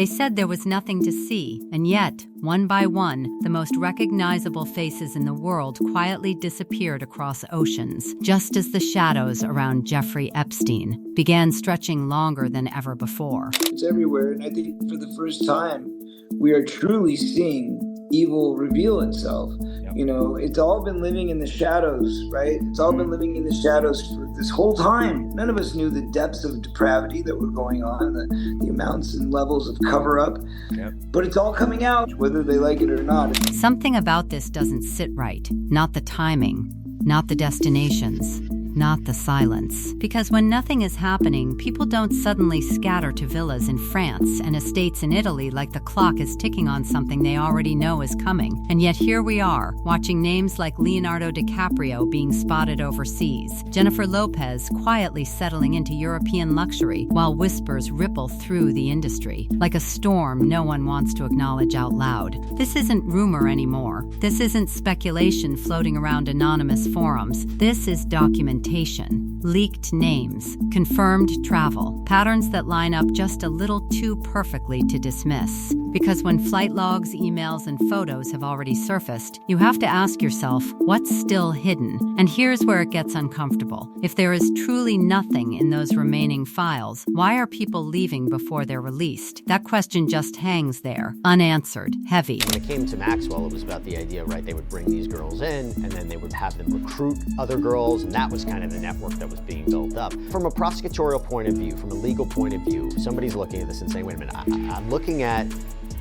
They said there was nothing to see, and yet, one by one, the most recognizable faces in the world quietly disappeared across oceans, just as the shadows around Jeffrey Epstein began stretching longer than ever before. It's everywhere, and I think for the first time, we are truly seeing evil reveal itself. Yep. You know, it's all been living in the shadows, right? It's all been living in the shadows for this whole time. None of us knew the depths of depravity that were going on, the amounts and levels of cover-up. Yep. But it's all coming out, whether they like it or not. Something about this doesn't sit right. Not the timing, not the destinations, not the silence. Because when nothing is happening, people don't suddenly scatter to villas in France and estates in Italy like the clock is ticking on something they already know is coming. And yet here we are, watching names like Leonardo DiCaprio being spotted overseas, Jennifer Lopez quietly settling into European luxury, while whispers ripple through the industry. Like a storm no one wants to acknowledge out loud. This isn't rumor anymore. This isn't speculation floating around anonymous forums. This is documentation. Leaked names, confirmed travel, patterns that line up just a little too perfectly to dismiss. Because when flight logs, emails, and photos have already surfaced, you have to ask yourself, what's still hidden? And here's where it gets uncomfortable. If there is truly nothing in those remaining files, why are people leaving before they're released? That question just hangs there, unanswered, heavy. When it came to Maxwell, it was about the idea, right, they would bring these girls in, and then they would have them recruit other girls, and that was kind of the network that was being built up. From a prosecutorial point of view, from a legal point of view, somebody's looking at this and saying, wait a minute, I'm looking at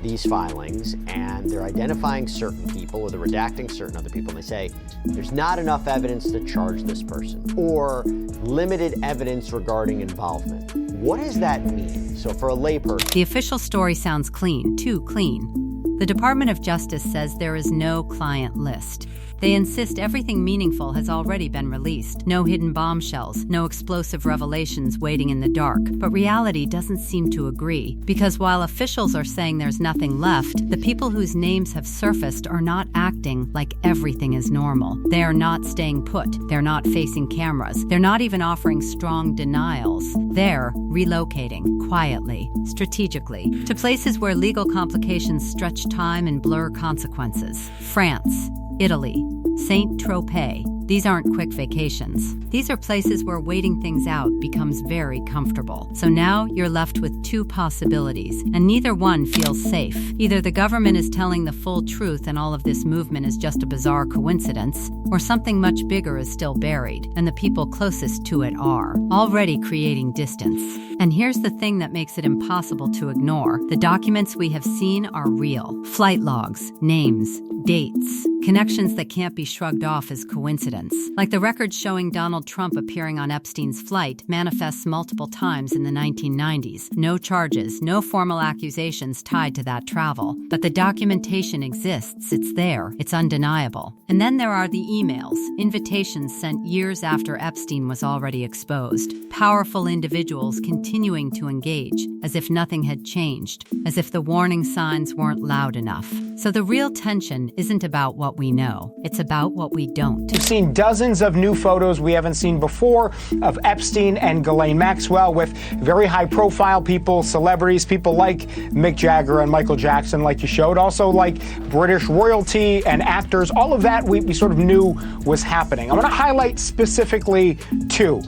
these filings and they're identifying certain people or they're redacting certain other people, and they say there's not enough evidence to charge this person or limited evidence regarding involvement. What does that mean? So for a layperson, the official story sounds clean, too clean. The Department of Justice says there is no client list. They insist everything meaningful has already been released. No hidden bombshells, no explosive revelations waiting in the dark. But reality doesn't seem to agree. Because while officials are saying there's nothing left, the people whose names have surfaced are not acting like everything is normal. They are not staying put. They're not facing cameras. They're not even offering strong denials. They're relocating quietly, strategically, to places where legal complications stretch time and blur consequences. France, Italy, Saint-Tropez. These aren't quick vacations. These are places where waiting things out becomes very comfortable. So now you're left with two possibilities, and neither one feels safe. Either the government is telling the full truth and all of this movement is just a bizarre coincidence, or something much bigger is still buried, and the people closest to it are already creating distance. And here's the thing that makes it impossible to ignore. The documents we have seen are real. Flight logs, names, dates, connections that can't be shrugged off as coincidence. Like the record showing Donald Trump appearing on Epstein's flight manifests multiple times in the 1990s. No charges, no formal accusations tied to that travel. But the documentation exists, it's there, it's undeniable. And then there are the emails, invitations sent years after Epstein was already exposed. Powerful individuals continuing to engage, as if nothing had changed, as if the warning signs weren't loud enough. So the real tension isn't about what we know, it's about what we don't. We've seen dozens of new photos we haven't seen before of Epstein and Ghislaine Maxwell with very high-profile people, celebrities, people like Mick Jagger and Michael Jackson, like you showed, also like British royalty and actors. All of that we sort of knew was happening. I want to highlight specifically two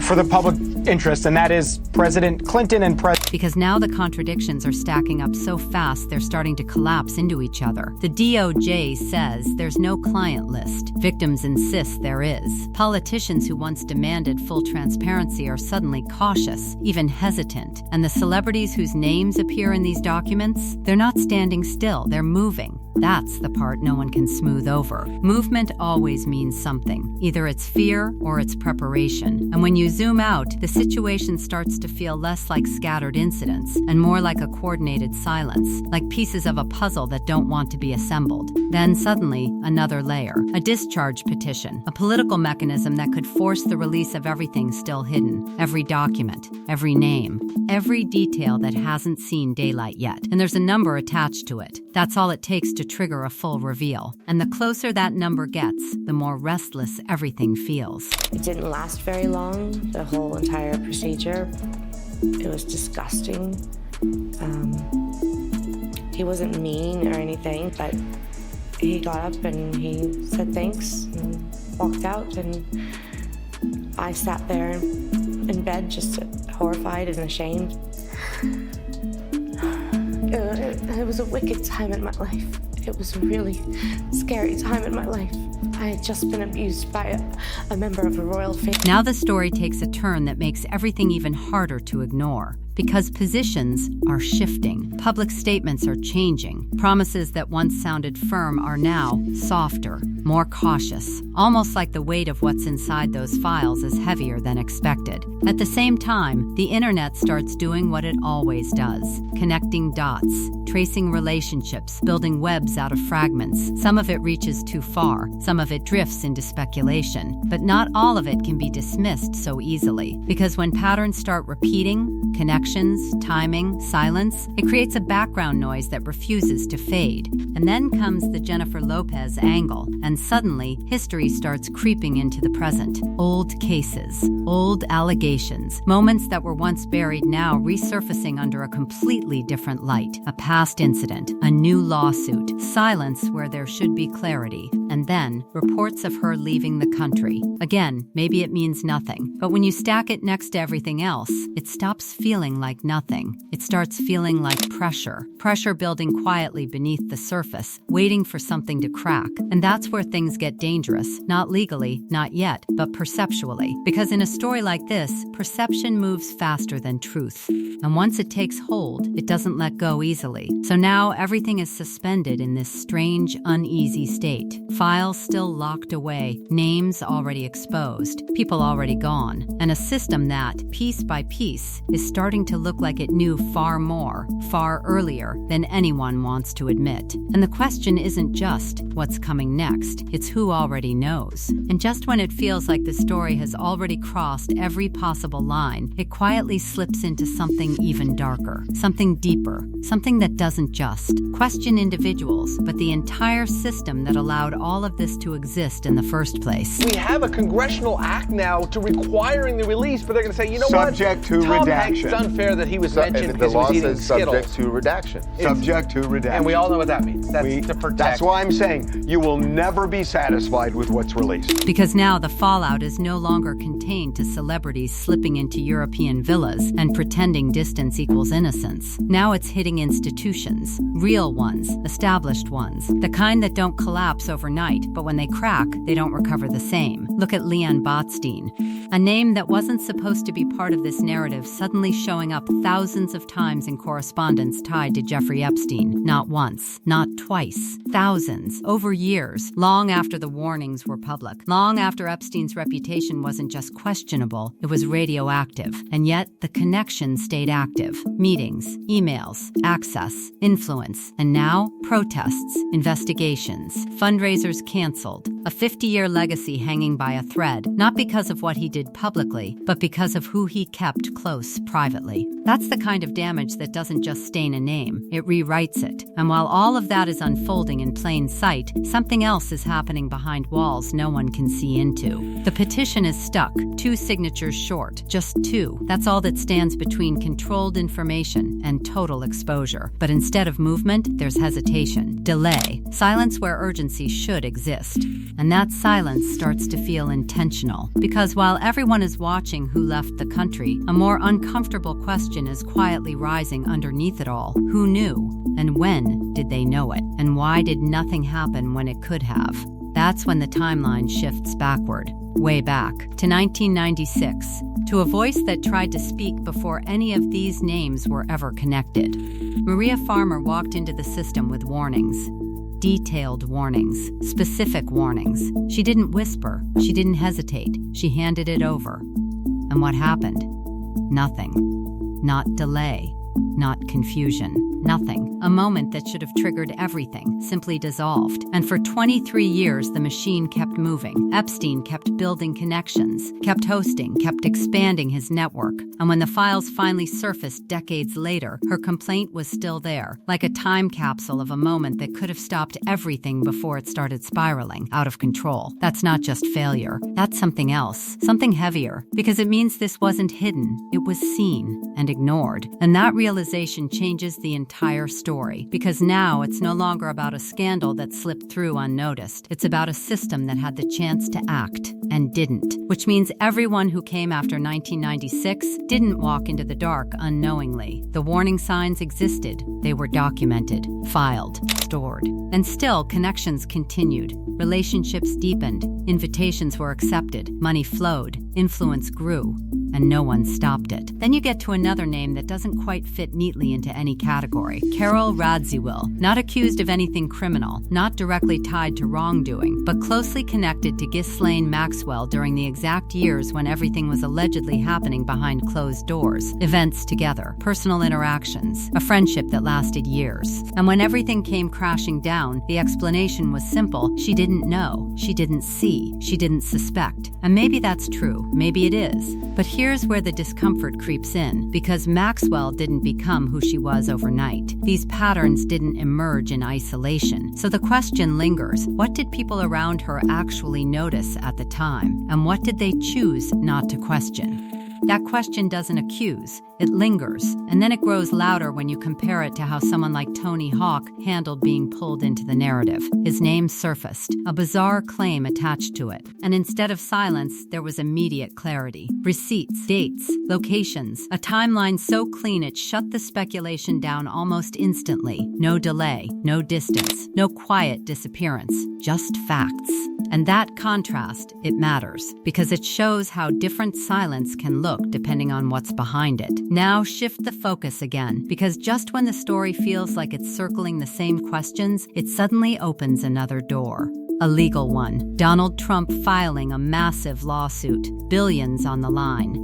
for the public interest, and that is President Clinton and Because now the contradictions are stacking up so fast they're starting to collapse into each other. The DOJ says there's no client list. Victims insist there is. Politicians who once demanded full transparency are suddenly cautious, even hesitant. And the celebrities whose names appear in these documents, they're not standing still, they're moving. That's the part no one can smooth over. Movement always means something. Either it's fear or it's preparation. And when you zoom out, the situation starts to feel less like scattered incidents and more like a coordinated silence, like pieces of a puzzle that don't want to be assembled. Then suddenly, another layer, a discharge petition, a political mechanism that could force the release of everything still hidden, every document, every name, every detail that hasn't seen daylight yet. And there's a number attached to it. That's all it takes to trigger a full reveal. And the closer that number gets, the more restless everything feels. It didn't last very long, the whole entire procedure. It was disgusting. He wasn't mean or anything, but he got up and he said thanks and walked out, and I sat there in bed just horrified and ashamed. It was a wicked time in my life. It was a really scary time in my life. I had just been abused by a member of a royal family. Now the story takes a turn that makes everything even harder to ignore. Because positions are shifting, public statements are changing, promises that once sounded firm are now softer, more cautious, almost like the weight of what's inside those files is heavier than expected. At the same time, the internet starts doing what it always does, connecting dots, tracing relationships, building webs out of fragments. Some of it reaches too far, some of it drifts into speculation, but not all of it can be dismissed so easily, because when patterns start repeating, connections, timing, silence, it creates a background noise that refuses to fade. And then comes the Jennifer Lopez angle, and suddenly history starts creeping into the present. Old cases, old allegations, moments that were once buried now resurfacing under a completely different light. A past incident, a new lawsuit, silence where there should be clarity, and then reports of her leaving the country. Again, maybe it means nothing, but when you stack it next to everything else, it stops feeling like nothing. It starts feeling like pressure. Pressure building quietly beneath the surface, waiting for something to crack. And that's where things get dangerous. Not legally, not yet, but perceptually. Because in a story like this, perception moves faster than truth. And once it takes hold, it doesn't let go easily. So now everything is suspended in this strange, uneasy state. Files still locked away, names already exposed, people already gone, and a system that, piece by piece, is starting to look like it knew far more, far earlier than anyone wants to admit. And the question isn't just what's coming next, it's who already knows. And just when it feels like the story has already crossed every possible line, it quietly slips into something even darker, something deeper, something that doesn't just question individuals, but the entire system that allowed all of this to exist in the first place. We have a congressional act now to requiring the release, but they're going to say, you know subject what? To Tom redaction. Hanks, it's unfair that he was mentioned because he was eating Skittles. Subject to redaction. Subject to redaction. And we all know what that means. That's to protect. That's why I'm saying you will never be satisfied with what's released. Because now the fallout is no longer contained to celebrities slipping into European villas and pretending distance equals innocence. Now it's hitting institutions, real ones, established ones, the kind that don't collapse overnight, but when they crack, they don't recover the same. Look at Leon Botstein, a name that wasn't supposed to be part of this narrative suddenly showing up thousands of times in correspondence tied to Jeffrey Epstein. Not once, not twice, thousands, over years, long after the warnings were public, long after Epstein's reputation wasn't just questionable, it was radioactive. And yet, the connection stayed active. Meetings, emails, access, influence, and now, protests, investigations, fundraisers canceled, a 50-year legacy hanging by a thread, not because of what he did publicly, but because of who he kept close privately. That's the kind of damage that doesn't just stain a name, it rewrites it. And while all of that is unfolding in plain sight, something else is happening behind walls no one can see into. The petition is stuck, 2 signatures short, just 2. That's all that stands between controlled information and total exposure. But instead of movement, there's hesitation, delay, silence where urgency should exist. And that silence starts to feel intentional. Because while everyone is watching who left the country, a more uncomfortable question is quietly rising underneath it all. Who knew? And when did they know it? And why did nothing happen when it could have? That's when the timeline shifts backward, way back, to 1996, to a voice that tried to speak before any of these names were ever connected. Maria Farmer walked into the system with warnings. Detailed warnings, specific warnings. She didn't whisper, she didn't hesitate, she handed it over. And what happened? Nothing. Not delay, not confusion, nothing. A moment that should have triggered everything simply dissolved. And for 23 years, the machine kept moving. Epstein kept building connections, kept hosting, kept expanding his network. And when the files finally surfaced decades later, her complaint was still there, like a time capsule of a moment that could have stopped everything before it started spiraling out of control. That's not just failure. That's something else, something heavier, because it means this wasn't hidden. It was seen and ignored. And that realization realization changes the entire story, because now it's no longer about a scandal that slipped through unnoticed. It's about a system that had the chance to act and didn't, which means everyone who came after 1996 didn't walk into the dark unknowingly. The warning signs existed. They were documented, filed, stored. And still, connections continued. Relationships deepened. Invitations were accepted. Money flowed. Influence grew. And no one stopped it. Then you get to another name that doesn't quite fit neatly into any category. Carol Radziwill, not accused of anything criminal, not directly tied to wrongdoing, but closely connected to Ghislaine Maxwell during the exact years when everything was allegedly happening behind closed doors. Events together, personal interactions, a friendship that lasted years. And when everything came crashing down, the explanation was simple. She didn't know, she didn't see, she didn't suspect. And maybe that's true, maybe it is. But here's where the discomfort creeps in, because Maxwell didn't become who she was overnight. These patterns didn't emerge in isolation. So the question lingers, what did people around her actually notice at the time? And what did they choose not to question? That question doesn't accuse, it lingers, and then it grows louder when you compare it to how someone like Tony Hawk handled being pulled into the narrative. His name surfaced, a bizarre claim attached to it, and instead of silence, there was immediate clarity. Receipts, dates, locations, a timeline so clean it shut the speculation down almost instantly. No delay, no distance, no quiet disappearance, just facts. And that contrast, it matters, because it shows how different silence can look depending on what's behind it. Now shift the focus again, because just when the story feels like it's circling the same questions, it suddenly opens another door. A legal one. Donald Trump filing a massive lawsuit, billions on the line.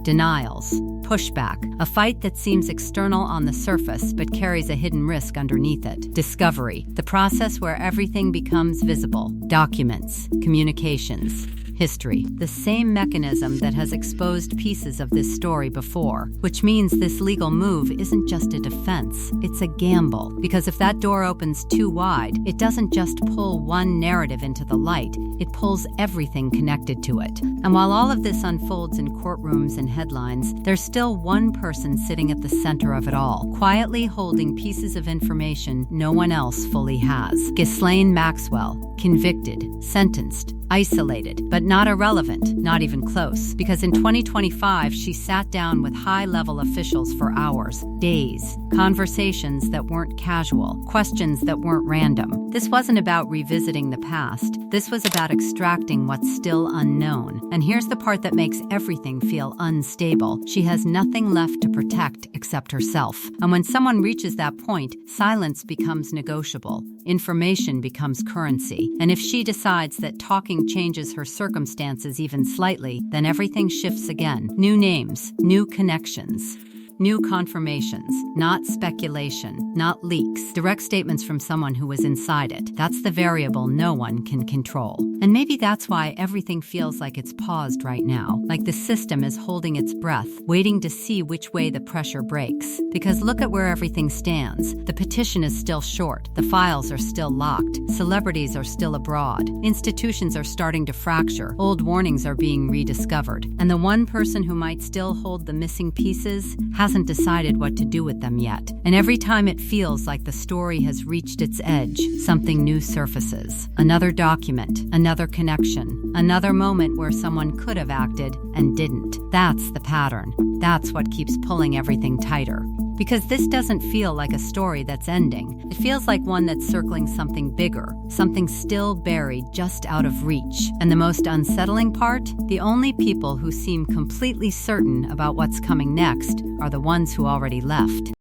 Denials, pushback, a fight that seems external on the surface but carries a hidden risk underneath it. Discovery, the process where everything becomes visible. Documents, communications, history, the same mechanism that has exposed pieces of this story before, which means this legal move isn't just a defense, it's a gamble. Because if that door opens too wide, it doesn't just pull one narrative into the light, it pulls everything connected to it. And while all of this unfolds in courtrooms and headlines, there's still one person sitting at the center of it all, quietly holding pieces of information no one else fully has. Ghislaine Maxwell, convicted, sentenced, isolated, but not irrelevant, not even close, because in 2025 she sat down with high-level officials for hours, days, conversations that weren't casual, questions that weren't random. This wasn't about revisiting the past, this was about extracting what's still unknown. And here's the part that makes everything feel unstable. She has nothing left to protect except herself. And when someone reaches that point, silence becomes negotiable. Information becomes currency. And if she decides that talking changes her circumstances even slightly, then everything shifts again. New names, new connections. New confirmations, not speculation, not leaks, direct statements from someone who was inside it. That's the variable no one can control. And maybe that's why everything feels like it's paused right now, like the system is holding its breath, waiting to see which way the pressure breaks. Because look at where everything stands. The petition is still short, the files are still locked, celebrities are still abroad, institutions are starting to fracture, old warnings are being rediscovered, and the one person who might still hold the missing pieces hasn't decided what to do with them yet. And every time it feels like the story has reached its edge, something new surfaces. Another document, another connection, another moment where someone could have acted and didn't. That's the pattern. That's what keeps pulling everything tighter. Because this doesn't feel like a story that's ending. It feels like one that's circling something bigger, something still buried just out of reach. And the most unsettling part? The only people who seem completely certain about what's coming next are the ones who already left.